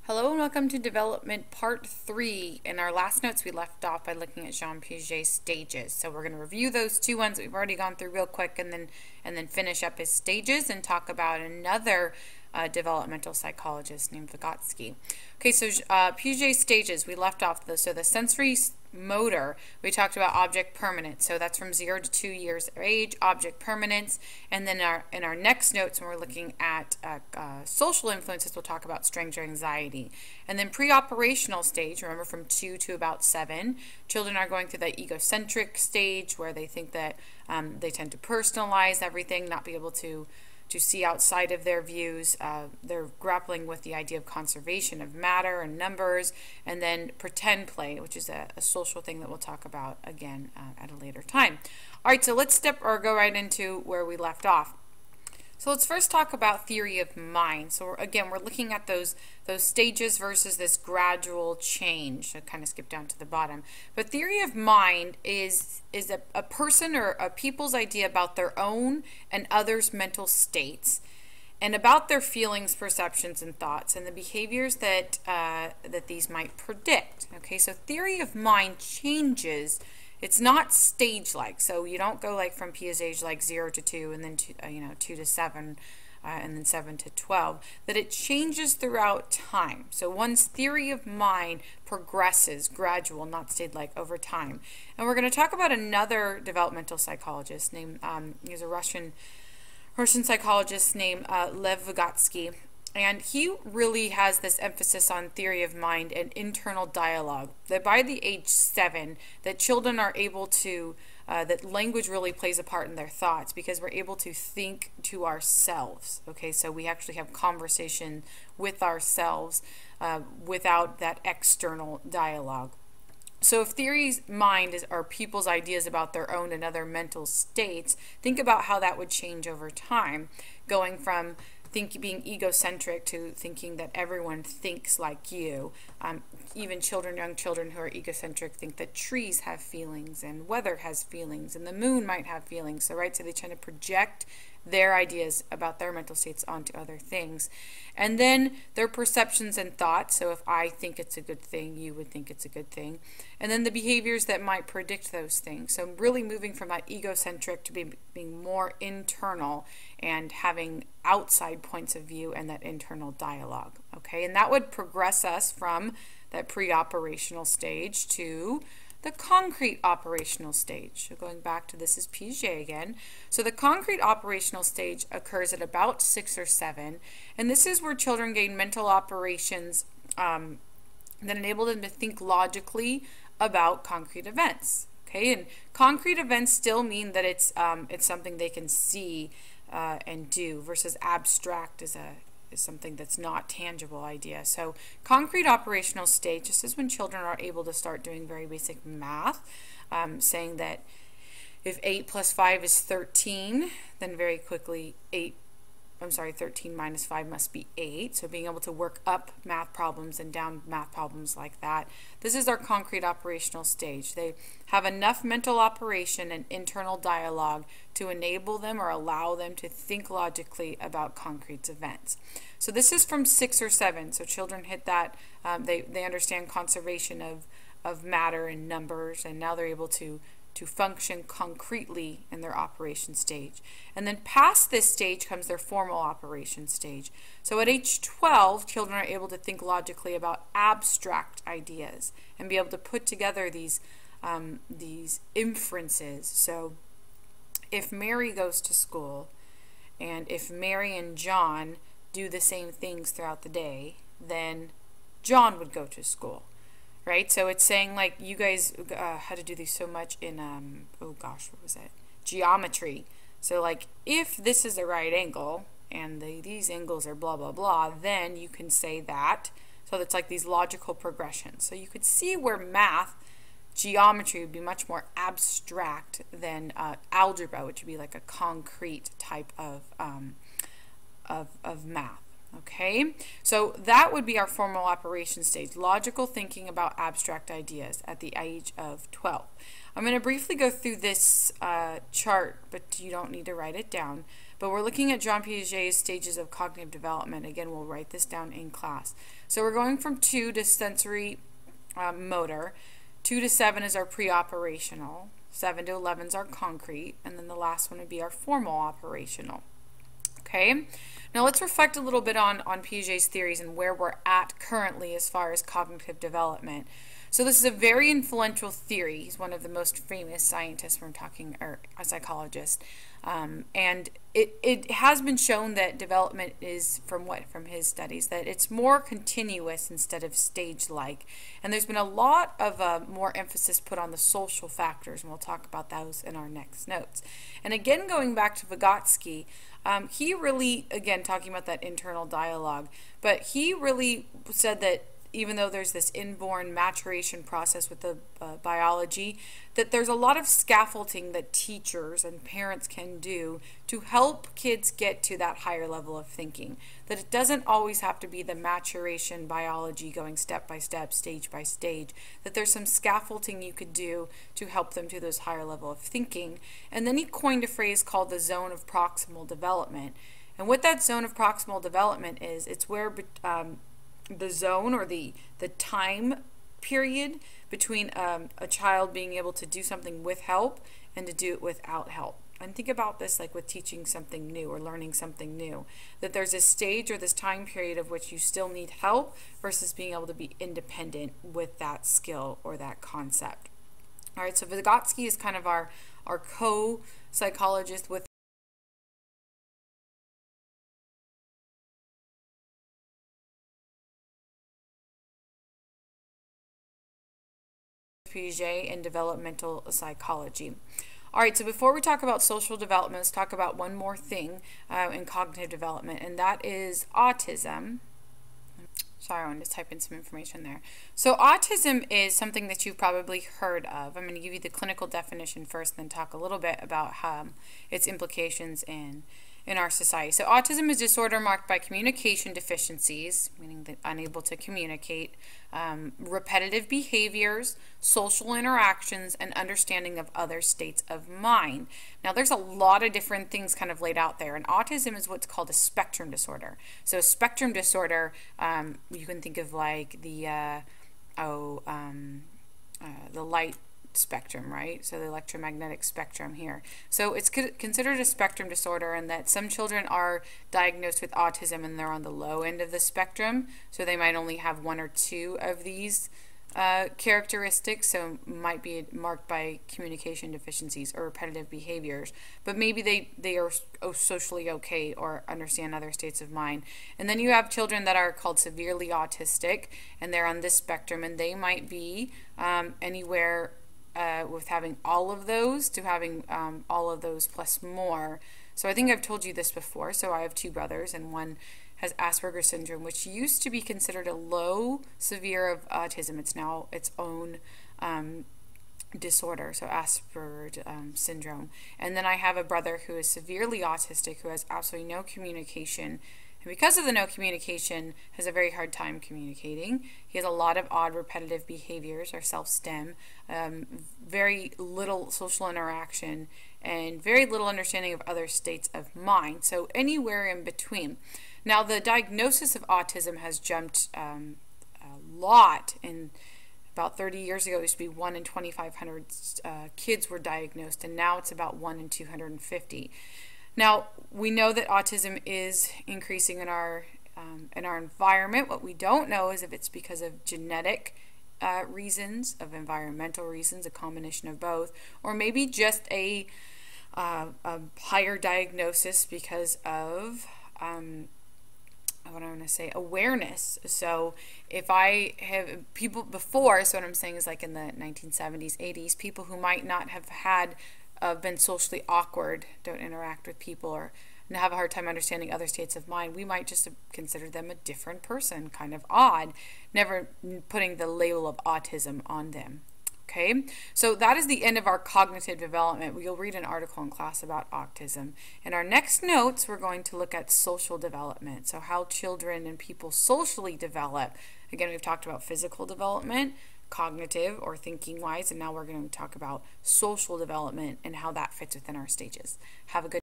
Hello and welcome to Development Part 3. In our last notes, we left off by looking at Jean Piaget's stages. So we're going to review those two ones that we've already gone through real quick and then finish up his stages and talk about another developmental psychologist named Vygotsky. Okay, so Piaget's stages, we left off. So the sensory motor, we talked about object permanence. So that's from 0 to 2 years of age, object permanence. And then in our next notes, when we're looking at social influences, we'll talk about strength or anxiety. And then pre-operational stage, remember from 2 to about 7, children are going through that egocentric stage where they think that they tend to personalize everything, not be able to see outside of their views. They're grappling with the idea of conservation of matter and numbers, and then pretend play, which is a social thing that we'll talk about again at a later time. All right, so let's go right into where we left off. So let's first talk about theory of mind. So again, we're looking at those stages versus this gradual change. So kind of skip down to the bottom. But theory of mind is a person or a people's idea about their own and others' mental states, and about their feelings, perceptions, and thoughts, and the behaviors that these might predict. Okay, so theory of mind changes. It's not stage-like, so you don't go like from Piaget's like 0 to 2 and then 2 to 7 and then 7 to 12, that it changes throughout time. So one's theory of mind progresses, gradual, not stage-like, over time. And we're going to talk about another developmental psychologist named, he's a Russian psychologist named Lev Vygotsky. And he really has this emphasis on theory of mind and internal dialogue, that by the age 7, that children are able to, that language really plays a part in their thoughts, because we're able to think to ourselves. Okay, so we actually have conversation with ourselves without that external dialogue. So if theory's mind are people's ideas about their own and other mental states, think about how that would change over time, going from being egocentric to thinking that everyone thinks like you. Even young children who are egocentric think that trees have feelings and weather has feelings and the moon might have feelings. So they tend to project their ideas about their mental states onto other things. And then their perceptions and thoughts. So if I think it's a good thing, you would think it's a good thing. And then the behaviors that might predict those things. So really moving from that egocentric to being more internal and having outside points of view and that internal dialogue. Okay, and that would progress us from that pre-operational stage to the concrete operational stage. So going back to this is Piaget again. So the concrete operational stage occurs at about 6 or 7, and this is where children gain mental operations that enable them to think logically about concrete events. Okay, and concrete events still mean that it's something they can see and do, versus abstract is something that's not tangible idea. So concrete operational stage, this is when children are able to start doing very basic math, saying that if 8 plus 5 is 13, then very quickly 13 minus 5 must be 8. So being able to work up math problems and down math problems like that. This is our concrete operational stage. They have enough mental operation and internal dialogue to enable them or allow them to think logically about concrete events. So this is from 6 or 7. So children hit that, they understand conservation of matter and numbers, and now they're able to function concretely in their operation stage. And then past this stage comes their formal operation stage. So at age 12, children are able to think logically about abstract ideas and be able to put together these inferences. So if Mary goes to school, and if Mary and John do the same things throughout the day, then John would go to school. Right, so it's saying like you guys had to do these so much in oh gosh, what was it? Geometry. So like if this is a right angle and these angles are blah blah blah, then you can say that. So it's like these logical progressions. So you could see where math, geometry would be much more abstract than algebra, which would be like a concrete type of math. Okay, so that would be our formal operation stage, logical thinking about abstract ideas at the age of 12. I'm going to briefly go through this chart, but you don't need to write it down. but we're looking at Jean Piaget's stages of cognitive development. Again, we'll write this down in class. So we're going from 2 to sensory motor. 2 to 7 is our pre-operational. 7 to 11 is our concrete, and then the last one would be our formal operational. Okay, now let's reflect a little bit on Piaget's theories and where we're at currently as far as cognitive development. So this is a very influential theory. He's one of the most famous scientists from talking, or a psychologist. And it has been shown that development is, from his studies, that it's more continuous instead of stage-like. And there's been a lot of more emphasis put on the social factors, and we'll talk about those in our next notes. And again, going back to Vygotsky, he really, again, talking about that internal dialogue, but he really said that even though there's this inborn maturation process with the biology, that there's a lot of scaffolding that teachers and parents can do to help kids get to that higher level of thinking. That it doesn't always have to be the maturation biology going step by step, stage by stage. That there's some scaffolding you could do to help them to those higher level of thinking. And then he coined a phrase called the zone of proximal development. And what that zone of proximal development is, it's where the zone, or the time period between a child being able to do something with help and to do it without help. And think about this like with teaching something new or learning something new, that there's this stage or this time period of which you still need help versus being able to be independent with that skill or that concept. All right, so Vygotsky is kind of our co-psychologist with Piaget in developmental psychology. All right, so before we talk about social development, let's talk about one more thing in cognitive development, and that is autism. Sorry, I wanted to type in some information there. So autism is something that you've probably heard of. I'm going to give you the clinical definition first, then talk a little bit about its implications in our society. So autism is a disorder marked by communication deficiencies, meaning that unable to communicate, repetitive behaviors, social interactions, and understanding of other states of mind. Now there's a lot of different things kind of laid out there, and autism is what's called a spectrum disorder. So a spectrum disorder, you can think of like the light spectrum, right? So the electromagnetic spectrum here. So it's considered a spectrum disorder, and that some children are diagnosed with autism and they're on the low end of the spectrum. So they might only have 1 or 2 of these characteristics, so might be marked by communication deficiencies or repetitive behaviors, but maybe they are socially okay or understand other states of mind. And then you have children that are called severely autistic, and they're on this spectrum, and they might be anywhere with having all of those to having all of those plus more. So I think I've told you this before. So I have 2 brothers, and one has Asperger's syndrome, which used to be considered a low severe of autism. It's now its own disorder, so Asperger's syndrome. And then I have a brother who is severely autistic, who has absolutely no communication. And because of the no communication, has a very hard time communicating. He has a lot of odd repetitive behaviors, or self-stem, very little social interaction, and very little understanding of other states of mind. So anywhere in between. Now the diagnosis of autism has jumped a lot. In about 30 years ago, it used to be 1 in 2,500 kids were diagnosed, and now it's about 1 in 250. Now, we know that autism is increasing in our environment. What we don't know is if it's because of genetic reasons, of environmental reasons, a combination of both, or maybe just a higher diagnosis because of what I want to say, awareness. So if I have people before, so what I'm saying is like in the 1970s, 80s, people who might not have had been socially awkward, don't interact with people, or have a hard time understanding other states of mind, we might just consider them a different person, kind of odd, never putting the label of autism on them. Okay, so that is the end of our cognitive development. We'll read an article in class about autism. In our next notes, we're going to look at social development, so how children and people socially develop. Again, we've talked about physical development, cognitive or thinking wise, and now we're going to talk about social development and how that fits within our stages. Have a good